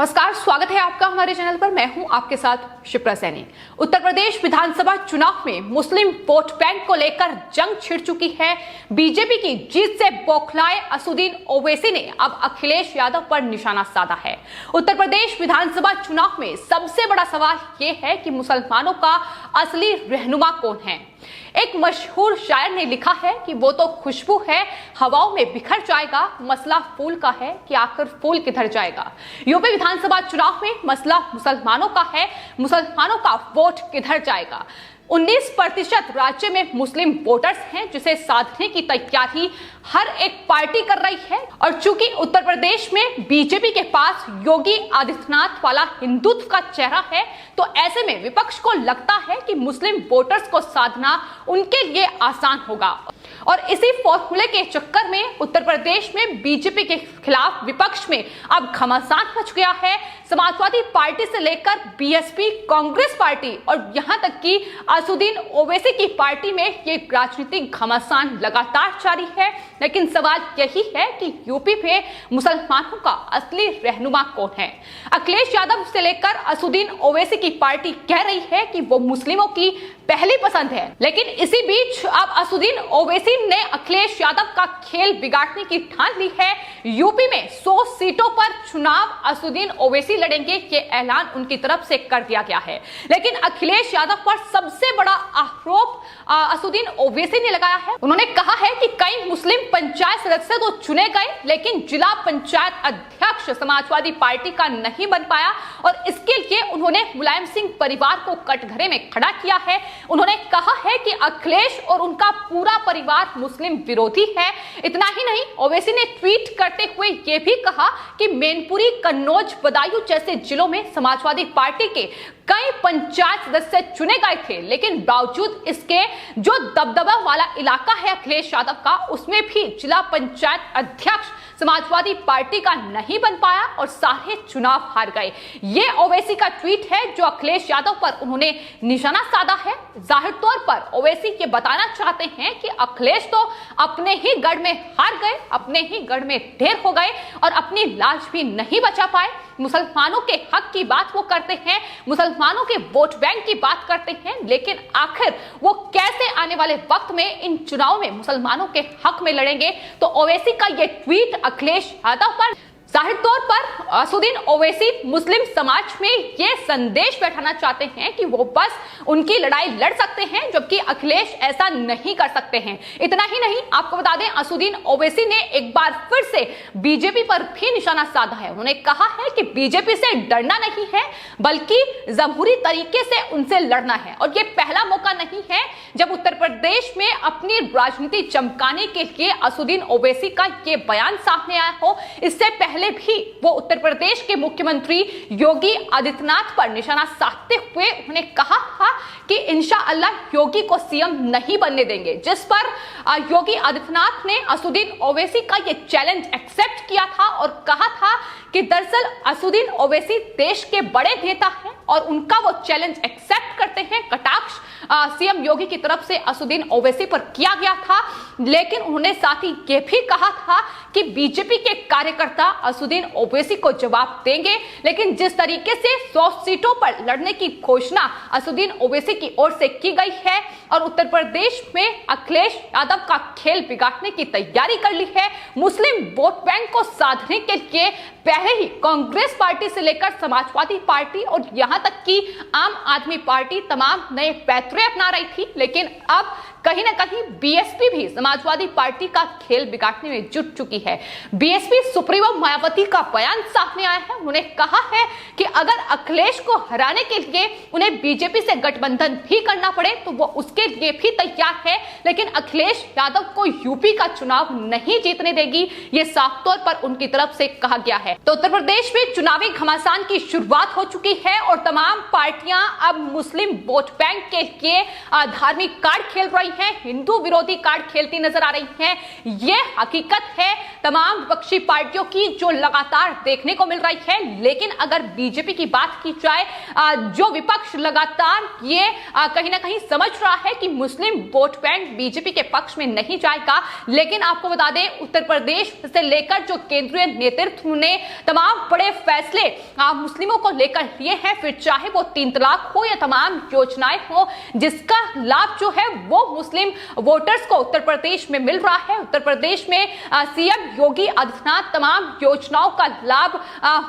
नमस्कार, स्वागत है आपका हमारे चैनल पर। मैं हूं आपके साथ शिप्रा सैनी। उत्तर प्रदेश विधानसभा चुनाव में मुस्लिम वोट बैंक को लेकर जंग छिड़ चुकी है। बीजेपी की जीत से बौखलाए असदुद्दीन ओवैसी ने अब अखिलेश यादव पर निशाना साधा है। उत्तर प्रदेश विधानसभा चुनाव में सबसे बड़ा सवाल यह है कि मुसलमानों का असली रहनुमा कौन है। एक मशहूर शायर ने लिखा है कि वो तो खुशबू है, हवाओं में बिखर जाएगा, मसला फूल का है कि आखिर फूल किधर जाएगा। यूपी विधानसभा चुनाव में मसला मुसलमानों का है, मुसलमानों का वोट किधर जाएगा। 19% राज्य में मुस्लिम वोटर्स हैं, जिसे साधने की तैयारी हर एक पार्टी कर रही है। और चूंकि उत्तर प्रदेश में बीजेपी के पास योगी आदित्यनाथ वाला हिंदुत्व का चेहरा है, तो ऐसे में विपक्ष को लगता है कि मुस्लिम वोटर्स को साधना उनके लिए आसान होगा। और इसी फॉर्मूले के चक्कर में उत्तर प्रदेश में बीजेपी के खिलाफ विपक्ष में अब घमासान मच गया है। समाजवादी पार्टी से लेकर बीएसपी, कांग्रेस पार्टी और यहां तक कि असदुद्दीन ओवैसी की पार्टी में ये राजनीतिक घमासान लगातार जारी है। लेकिन सवाल यही है कि यूपी में मुसलमानों का असली रहनुमा कौन है। अखिलेश यादव से लेकर असदुद्दीन ओवैसी की पार्टी कह रही है कि वो मुस्लिमों की पहली पसंद है, लेकिन इसी बीच अब असदुद्दीन ओवैसी ने अखिलेश यादव का खेल बिगाड़ने की ठान ली है। यूपी में 100 सीटों पर चुनाव असदुद्दीन ओवैसी लड़ेंगे, ये ऐलान उनकी तरफ से कर दिया गया है। लेकिन अखिलेश यादव पर सबसे बड़ा आरोप असदुद्दीन ओवैसी ने लगाया है। उन्होंने कहा है कि कई मुस्लिम पंचायत सदस्य तो चुने गए, लेकिन जिला पंचायत अध्यक्ष समाजवादी पार्टी का नहीं बन पाया और इसके लिए उन्होंने मुलायम सिंह परिवार को कटघरे में खड़ा किया है। उन्होंने कहा है कि अखिलेश और उनका पूरा परिवार मुस्लिम विरोधी है। इतना ही नहीं, ओवैसी ने ट्वीट करते हुए यह भी कहा कि मैनपुरी, कन्नौज, बदायूं जैसे जिलों में समाजवादी पार्टी के कई पंचायत सदस्य चुने गए थे, लेकिन बावजूद इसके जो दबदबा वाला इलाका है अखिलेश यादव का, उसमें भी जिला पंचायत अध्यक्ष समाजवादी पार्टी का नहीं बन पाया और सारे चुनाव हार गए। ये ओवैसी का ट्वीट है जो अखिलेश यादव पर उन्होंने निशाना साधा है। जाहिर तौर पर ओवैसी ये बताना चाहते हैं कि अखिलेश तो अपने ही गढ़ में हार गए, अपने ही गढ़ में ढेर हो गए और अपनी लाज भी नहीं बचा पाए। मुसलमानों के हक की बात वो करते हैं, मुसलमानों के वोट बैंक की बात करते हैं, लेकिन आखिर वो कैसे आने वाले वक्त में इन चुनावों में मुसलमानों के हक में लड़ेंगे। तो ओवैसी का ये ट्वीट अखिलेश यादव पर जाहिर तौर पर असदुद्दीन ओवैसी मुस्लिम समाज में ये संदेश बैठाना चाहते हैं कि वो बस उनकी लड़ाई लड़ सकते हैं, जबकि अखिलेश ऐसा नहीं कर सकते हैं। इतना ही नहीं, आपको बता दें, असदुद्दीन ओवैसी ने एक बार फिर से बीजेपी पर भी निशाना साधा है। उन्होंने कहा है कि बीजेपी से डरना नहीं है, बल्कि जमहूरी तरीके से उनसे लड़ना है। और ये पहला मौका नहीं है जब उत्तर प्रदेश में अपनी राजनीति चमकाने के लिए असदुद्दीन ओवैसी का ये बयान सामने आया हो। इससे पहले भी वो उत्तर प्रदेश के मुख्यमंत्री योगी आदित्यनाथ पर निशाना साधते हुए उन्होंने कहा था कि इंशाअल्लाह योगी को सीएम नहीं बनने देंगे, जिस पर योगी आदित्यनाथ ने असदुद्दीन ओवैसी का ये चैलेंज एक्सेप्ट किया था और कहा था कि दरअसल असदुद्दीन ओवैसी देश के बड़े नेता हैं और उनका वो चैलेंज एक्सेप्ट करते हैं। कटाक्ष सीएम योगी की तरफ से असदुद्दीन ओवैसी पर किया गया था, लेकिन उन्होंने साथ ही ये भी कहा था कि बीजेपी के कार्यकर्ता असदुद्दीन ओवैसी को जवाब देंगे। लेकिन जिस तरीके से 100 सीटों पर लड़ने की घोषणा असदुद्दीन ओवैसी की ओर से की गई है और उत्तर प्रदेश में अखिलेश यादव का खेल बिगाड़ने की तैयारी कर ली है, मुस्लिम वोट बैंक को साधने के लिए पहले ही कांग्रेस पार्टी से लेकर समाजवादी पार्टी और यहां तक कि आम आदमी पार्टी तमाम नए पैतरे अपना रही थी, लेकिन अब कहीं ना कहीं बीएसपी भी समाजवादी पार्टी का खेल बिगाड़ने में जुट चुकी है। बीएसपी सुप्रीमो मायावती का बयान सामने आया है। उन्होंने कहा है कि अगर अखिलेश को हराने के लिए उन्हें बीजेपी से गठबंधन भी करना पड़े तो वो उसके लिए भी तैयार है, लेकिन अखिलेश यादव को यूपी का चुनाव नहीं जीतने देगी, ये साफ तौर पर उनकी तरफ से कहा गया है। तो उत्तर प्रदेश में चुनावी घमासान की शुरुआत हो चुकी है और तमाम पार्टियां अब मुस्लिम वोट बैंक के लिए धार्मिक कार्ड खेल रही रही हैं, हिंदू विरोधी कार्ड खेलती नजर आ रही हैं। ये हकीकत है तमाम विपक्षी पार्टियों की जो लगातार देखने को मिल रही है। लेकिन अगर बीजेपी की बात की जाए, जो विपक्ष लगातार ये कहीं ना कहीं समझ रहा है कि मुस्लिम वोट बैंक बीजेपी के पक्ष में नहीं जाएगा। लेकिन आपको बता दें, उत्तर प्रदेश से लेकर जो केंद्रीय नेतृत्व ने तमाम बड़े फैसले मुस्लिमों को लेकर लिए हैं, फिर चाहे वो 3 तलाक हो या तमाम योजनाएं हो, जिसका लाभ जो है वो मुस्लिम वोटर्स को उत्तर प्रदेश में मिल रहा है। उत्तर प्रदेश में सीएम योगी आदित्यनाथ तमाम योजनाओं का लाभ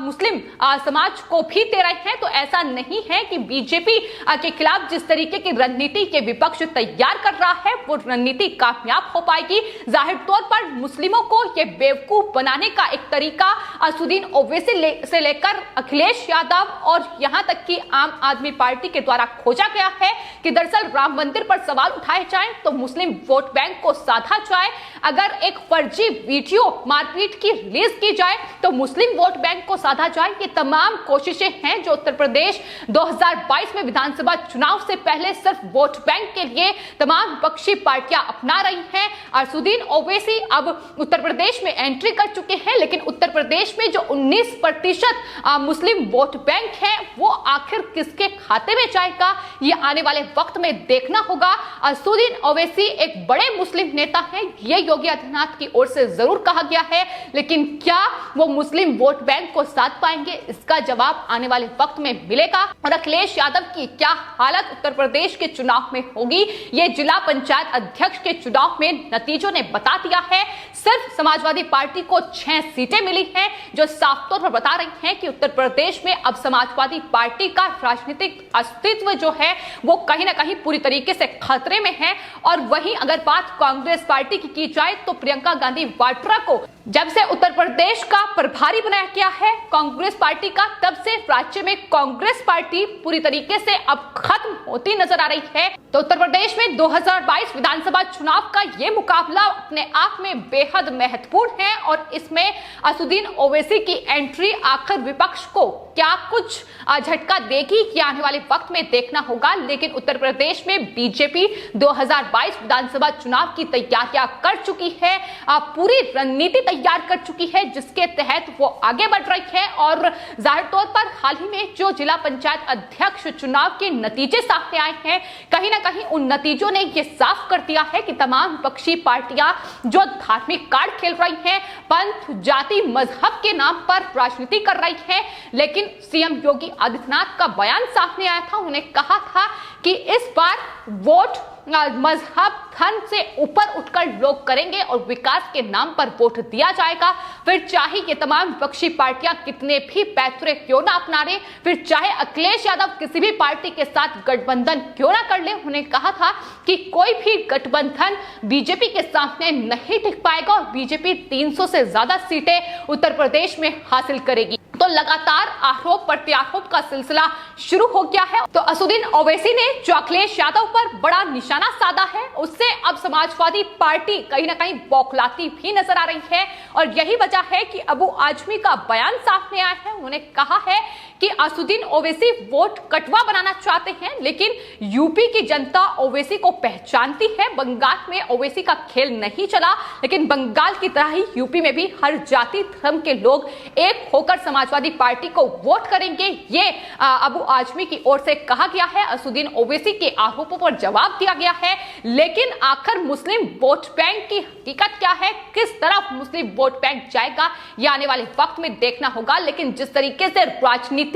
मुस्लिम समाज को भी दे रहे हैं। तो ऐसा नहीं है कि बीजेपी के खिलाफ जिस तरीके की रणनीति के विपक्ष तैयार कर रहा है वो रणनीति कामयाब हो पाएगी। जाहिर तौर पर मुस्लिमों को ये बेवकूफ बनाने का एक तरीका असदुद्दीन ओवैसी से लेकर अखिलेश यादव और यहां तक कि आम आदमी पार्टी के द्वारा खोजा गया है कि दरअसल राम मंदिर पर सवाल उठाए जाएं तो मुस्लिम वोट बैंक को साधा जाए। अगर एक फर्जी वीडियो मारपीट की रिलीज की जाए तो मुस्लिम वोट बैंक को साधा जाए। ये तमाम कोशिशें हैं जो उत्तर प्रदेश 2022 में विधानसभा चुनाव से पहले सिर्फ वोट बैंक के लिए तमाम विपक्षी पार्टियां अपना रही हैं। असदुद्दीन ओवैसी अब उत्तर प्रदेश में एंट्री कर चुके हैं, लेकिन उत्तर प्रदेश में जो 19% मुस्लिम वोट बैंक है वो आखिर किसके खाते में जाएगा, ये आने वाले वक्त में देखना होगा। असदुद्दीन ओवैसी एक बड़े मुस्लिम नेता हैं, ये योगी आदित्यनाथ की ओर से जरूर कहा गया है, लेकिन क्या वो मुस्लिम वोट बैंक को साध पाएंगे, इसका जवाब आने वाले वक्त में मिलेगा। और अखिलेश यादव की क्या हालत उत्तर प्रदेश के चुनाव में होगी, ये जिला पंचायत अध्यक्ष के चुनाव में नतीजों ने बता दिया है। सिर्फ समाजवादी पार्टी को 6 सीटें मिली हैं, जो साफ तौर पर बता रही हैं कि उत्तर प्रदेश में अब समाजवादी पार्टी का राजनीतिक अस्तित्व जो है वो कहीं ना कहीं पूरी तरीके से खतरे में है। और वहीं अगर बात कांग्रेस पार्टी की जाए तो प्रियंका गांधी वाड्रा को जब से उत्तर प्रदेश का प्रभारी बनाया गया है कांग्रेस पार्टी का, तब से राज्य में कांग्रेस पार्टी पूरी तरीके से अब खत्म होती नजर आ रही है। तो उत्तर प्रदेश में 2022 विधानसभा चुनाव का ये मुकाबला अपने आप में बेहद महत्वपूर्ण है और इसमें असदुद्दीन ओवैसी की एंट्री आखिर विपक्ष को क्या कुछ झटका देगी, ये आने वाले वक्त में देखना होगा। लेकिन उत्तर प्रदेश में बीजेपी 2022 विधानसभा चुनाव की तैयारियां कर चुकी है, पूरी रणनीति तैयार कर चुकी है जिसके तहत वो आगे बढ़ रही है। और जाहिर तौर पर हाल ही में जो जिला पंचायत अध्यक्ष चुनाव के नतीजे सामने आए हैं, कहीं ना कहीं उन नतीजों ने ये साफ कर दिया है कि तमाम विपक्षी पार्टियां जो धार्मिक कार्ड खेल रही हैं, पंथ जाति मजहब के नाम पर राजनीति कर रही है। लेकिन सीएम योगी आदित्यनाथ का बयान सामने आया था, उन्होंने कहा था कि इस बार वोट मजहब धर्म से ऊपर उठकर लोग करेंगे और विकास के नाम पर वोट दिया जाएगा। फिर चाहे ये तमाम विपक्षी पार्टियां कितने भी पैतरे क्यों ना अपना रहे, फिर चाहे अखिलेश यादव किसी भी पार्टी के साथ गठबंधन क्यों ना कर ले, उन्होंने कहा था कि कोई भी गठबंधन बीजेपी के सामने नहीं टिक पाएगा और बीजेपी 300 से ज्यादा सीटें उत्तर प्रदेश में हासिल करेगी। तो लगातार आरोप प्रत्यारोप का सिलसिला शुरू हो गया है। तो असदुद्दीन ओवैसी ने जो अखिलेश यादव पर बड़ा निशाना साधा है, उससे अब समाजवादी पार्टी कहीं ना कहीं बौखलाती भी नजर आ रही है। और यही वजह है कि अबू आजमी का बयान सामने आया है। उन्होंने कहा है कि असदुद्दीन ओवैसी वोट कटवा बनाना चाहते हैं, लेकिन यूपी की जनता ओवैसी को पहचानती है। बंगाल में ओवैसी का खेल नहीं चला, लेकिन बंगाल की तरह ही यूपी में भी हर जाति धर्म के लोग एक होकर समाजवादी पार्टी को वोट करेंगे, ये अबू आजमी की ओर से कहा गया है। असदुद्दीन ओवैसी के आरोपों पर जवाब दिया गया है, लेकिन आखिर मुस्लिम वोट बैंक की हकीकत क्या है, किस तरफ मुस्लिम वोट बैंक जाएगा, ये आने वाले वक्त में देखना होगा। लेकिन जिस तरीके से राजनीति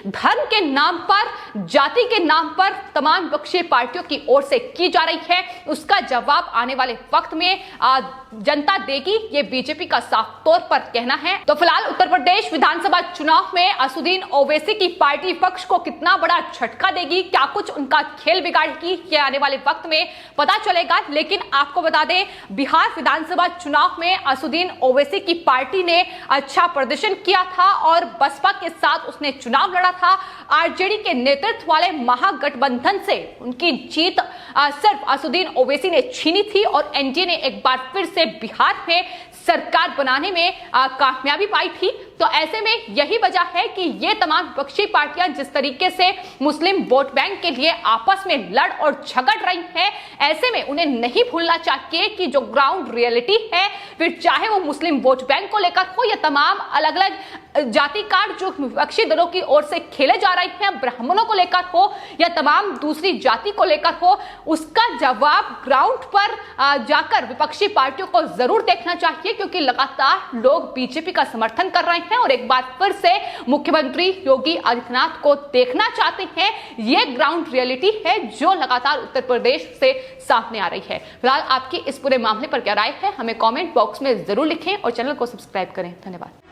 धर्म के नाम पर, जाति के नाम पर तमाम विपक्षी पार्टियों की ओर से की जा रही है, उसका जवाब आने वाले वक्त में जनता देगी, ये बीजेपी का साफ तौर पर कहना है। तो फिलहाल उत्तर प्रदेश विधानसभा चुनाव में असदुद्दीन ओवैसी की पार्टी पक्ष को कितना बड़ा झटका देगी, क्या कुछ उनका खेल बिगाड़ेगी, ये आने वाले वक्त में पता चलेगा। लेकिन आपको बता दें, बिहार विधानसभा चुनाव में असदुद्दीन ओवैसी की पार्टी ने अच्छा प्रदर्शन किया था और बसपा के साथ उसने चुनाव लड़ा था। आरजेडी के नेतृत्व वाले महागठबंधन से उनकी जीत सिर्फ असदुद्दीन ओवैसी ने छीनी थी और एनडीए ने एक बार फिर से बिहार में सरकार बनाने में कामयाबी पाई थी। तो ऐसे में यही वजह है कि ये तमाम विपक्षी पार्टियां जिस तरीके से मुस्लिम वोट बैंक के लिए आपस में लड़ और झगड़ रही हैं, ऐसे में उन्हें नहीं भूलना चाहिए कि जो ग्राउंड रियलिटी है, फिर चाहे वो मुस्लिम वोट बैंक को लेकर हो या तमाम अलग अलग जाति कार्ड जो विपक्षी दलों की ओर से खेले जा रहे हैं, ब्राह्मणों को लेकर हो या तमाम दूसरी जाति को लेकर हो, उसका जवाब ग्राउंड पर जाकर विपक्षी पार्टियों को जरूर देखना चाहिए, क्योंकि लगातार लोग बीजेपी का समर्थन कर रहे हैं और एक बार फिर से मुख्यमंत्री योगी आदित्यनाथ को देखना चाहते हैं। यह ग्राउंड रियलिटी है जो लगातार उत्तर प्रदेश से सामने आ रही है। फिलहाल आपकी इस पूरे मामले पर क्या राय है, हमें कमेंट बॉक्स में जरूर लिखें और चैनल को सब्सक्राइब करें। धन्यवाद।